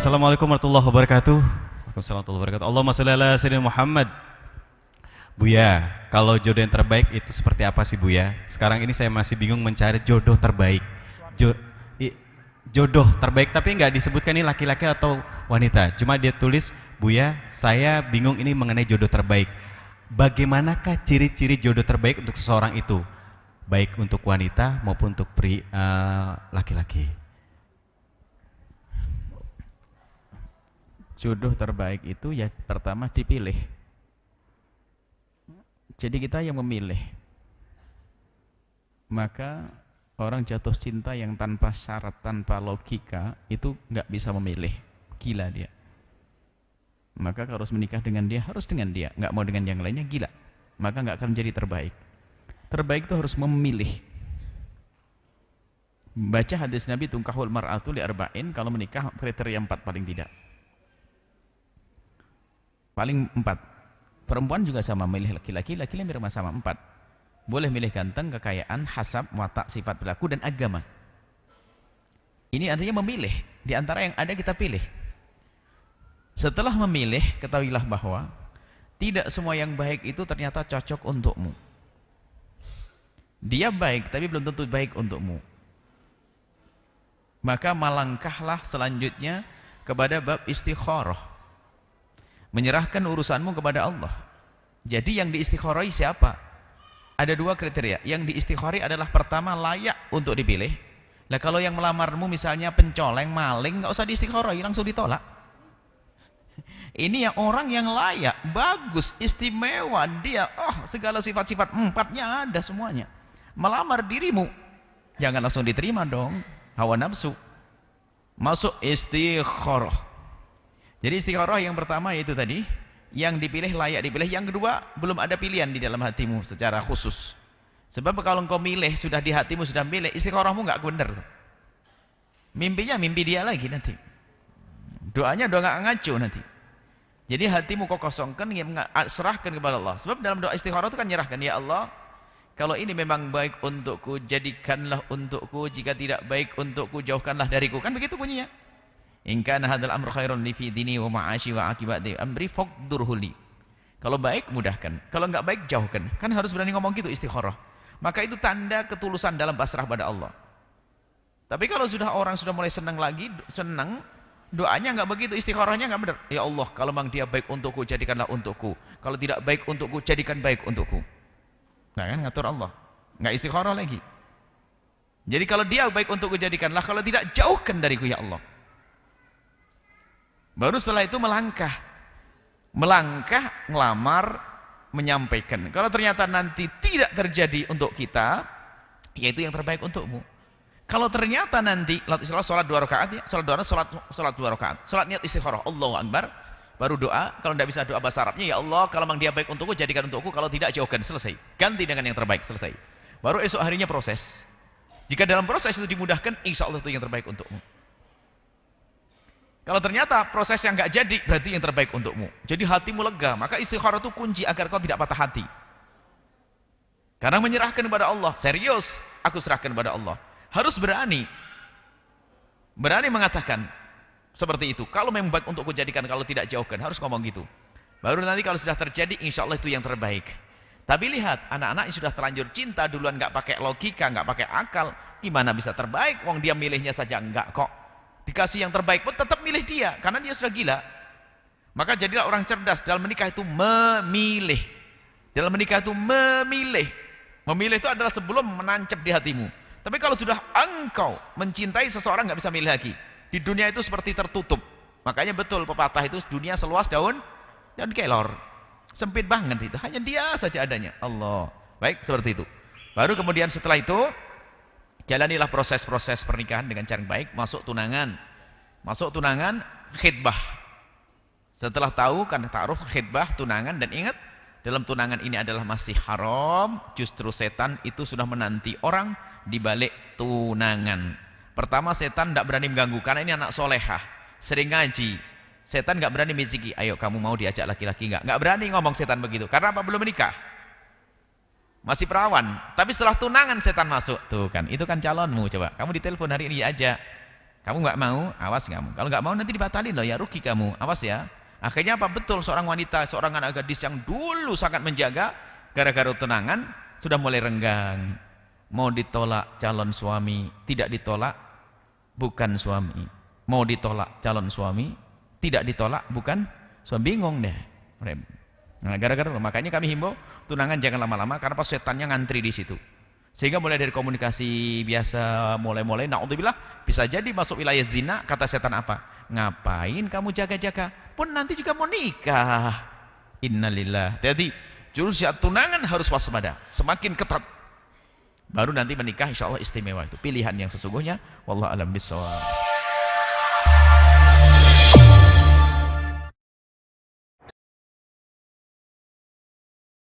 Assalamualaikum warahmatullahi wabarakatuh. Waalaikumsalam warahmatullahi wabarakatuh. Allahumma sholli ala sayyidina Muhammad. Buya, kalau jodoh yang terbaik itu seperti apa sih Buya? Sekarang ini saya masih bingung mencari jodoh terbaik. Jo- Jodoh terbaik tapi nggak disebutkan ini laki-laki atau wanita. Cuma dia tulis, Buya, saya bingung ini mengenai jodoh terbaik. Bagaimanakah ciri-ciri jodoh terbaik untuk seseorang itu? Baik untuk wanita maupun untuk laki-laki. Jodoh terbaik itu ya pertama dipilih. Jadi kita yang memilih. Maka orang jatuh cinta yang tanpa syarat, tanpa logika itu nggak bisa memilih. Gila dia. Maka harus menikah dengan dia, harus dengan dia. Nggak mau dengan yang lainnya, gila. Maka nggak akan menjadi terbaik. Terbaik itu harus memilih. Baca hadis Nabi, tungkahul mar'atu li arba'in, kalau menikah kriteria 4 paling tidak. Paling 4. Perempuan juga sama, milih laki-laki, laki-laki sama 4. Boleh milih ganteng, kekayaan, hasab, watak, sifat perilaku, dan agama. Ini artinya memilih. Di antara yang ada kita pilih. Setelah memilih, ketahuilah bahwa tidak semua yang baik itu ternyata cocok untukmu. Dia baik, tapi belum tentu baik untukmu. Maka malangkahlah selanjutnya kepada bab istikharah. Menyerahkan urusanmu kepada Allah. Jadi yang diistikharai siapa? Ada 2 kriteria. Yang diistikharai adalah pertama layak untuk dipilih. Nah kalau yang melamarmu misalnya pencoleng, maling, nggak usah diistikharai, langsung ditolak. Ini yang orang yang layak, bagus, istimewa, dia segala sifat-sifat 4-nya ada semuanya. Melamar dirimu, jangan langsung diterima dong. Hawa nafsu. Masuk istikharah. Jadi istikharah yang pertama yaitu tadi, yang dipilih layak dipilih. Yang kedua, belum ada pilihan di dalam hatimu secara khusus. Sebab kalau engkau milih, sudah di hatimu sudah milih, istikharahmu nggak benar. Mimpinya mimpi dia lagi nanti. Doanya doa nggak ngaco nanti. Jadi hatimu kau kosongkan, serahkan kepada Allah. Sebab dalam doa istikharah itu kan nyerahkan, ya Allah, kalau ini memang baik untukku, jadikanlah untukku. Jika tidak baik untukku, jauhkanlah dariku. Kan begitu bunyinya. In kana hadzal amru khairan li fi dini wa ma'ashi wa aqibati amri faqdurhu li. Kalau baik mudahkan, kalau enggak baik jauhkan. Kan harus berani ngomong gitu istikharah. Maka itu tanda ketulusan dalam pasrah pada Allah. Tapi kalau orang sudah mulai senang lagi, senang, doanya enggak begitu, istikharahnya enggak benar. Ya Allah, kalau memang dia baik untukku, jadikanlah untukku. Kalau tidak baik untukku, jadikan baik untukku. Nah kan ngatur Allah. Enggak istikharah lagi. Jadi kalau dia baik untukku, jadikanlah, kalau tidak jauhkan dariku ya Allah. Baru setelah itu melangkah, ngelamar, menyampaikan. Kalau ternyata nanti tidak terjadi untuk kita, yaitu yang terbaik untukmu. Kalau ternyata nanti, sholat 2 rakaat ya, sholat 2 rakaat, sholat niat istikharah, Allahu Akbar, baru doa. Kalau tidak bisa doa bahasa Arabnya, ya Allah, kalau memang dia baik untukku, jadikan untukku. Kalau tidak, jauhkan, selesai. Ganti dengan yang terbaik, selesai. Baru esok harinya proses. Jika dalam proses itu dimudahkan, insya Allah itu yang terbaik untukmu. Kalau ternyata proses yang nggak jadi, berarti yang terbaik untukmu. Jadi hatimu lega. Maka istikharah itu kunci agar kau tidak patah hati. Karena menyerahkan kepada Allah. Serius, aku serahkan kepada Allah. Harus berani. Berani mengatakan seperti itu. Kalau memang baik untukku jadikan, kalau tidak jauhkan. Harus ngomong gitu. Baru nanti kalau sudah terjadi, insya Allah itu yang terbaik. Tapi lihat, anak-anak yang sudah terlanjur cinta duluan, nggak pakai logika, nggak pakai akal, gimana bisa terbaik? Wong dia milihnya saja enggak kok. Dikasih yang terbaik pun tetap milih dia, karena dia sudah gila. Maka jadilah orang cerdas. Dalam menikah itu memilih. Dalam menikah itu memilih. Memilih itu adalah sebelum menancap di hatimu. Tapi kalau sudah engkau mencintai seseorang, nggak bisa milih lagi. Di dunia itu seperti tertutup. Makanya betul pepatah itu, dunia seluas daun kelor. Sempit banget itu, hanya dia saja adanya. Allah. Baik, seperti itu. Baru kemudian setelah itu, jalanilah proses-proses pernikahan dengan cara yang baik. Masuk tunangan, khidbah. Setelah tahu kan ta'aruf, khidbah, tunangan, dan ingat dalam tunangan ini adalah masih haram. Justru setan itu sudah menanti orang di balik tunangan. Pertama, setan tidak berani mengganggu karena ini anak solehah, sering ngaji. Setan nggak berani miziki, ayo kamu mau diajak laki-laki nggak berani ngomong setan begitu. Karena apa? Belum menikah, masih perawan. Tapi setelah tunangan setan masuk, tuh kan, itu kan calonmu. Coba kamu ditelepon hari ini aja, Kamu nggak mau, awas kamu. Kalau nggak mau nanti dibatalin loh ya, rugi kamu. Awas ya. Akhirnya apa? Betul, seorang wanita, seorang anak gadis yang dulu sangat menjaga, gara-gara tunangan sudah mulai renggang. Mau ditolak calon suami, tidak ditolak, bukan suami. Mau ditolak calon suami, tidak ditolak, bukan suami. Bingung deh. Nah, gara-gara makanya kami himbau tunangan jangan lama-lama karena pas setannya ngantri di situ. Sehingga mulai dari komunikasi biasa, mulai-mulai, naudzubillah, bisa jadi masuk wilayah zina. Kata setan apa? Ngapain kamu jaga-jaga? Pun nanti juga mau nikah. Innalillah. Jadi jurus tunangan harus waspada, semakin ketat. Baru nanti menikah insya Allah istimewa. Itu pilihan yang sesungguhnya. Wallahu a'lam bishawab.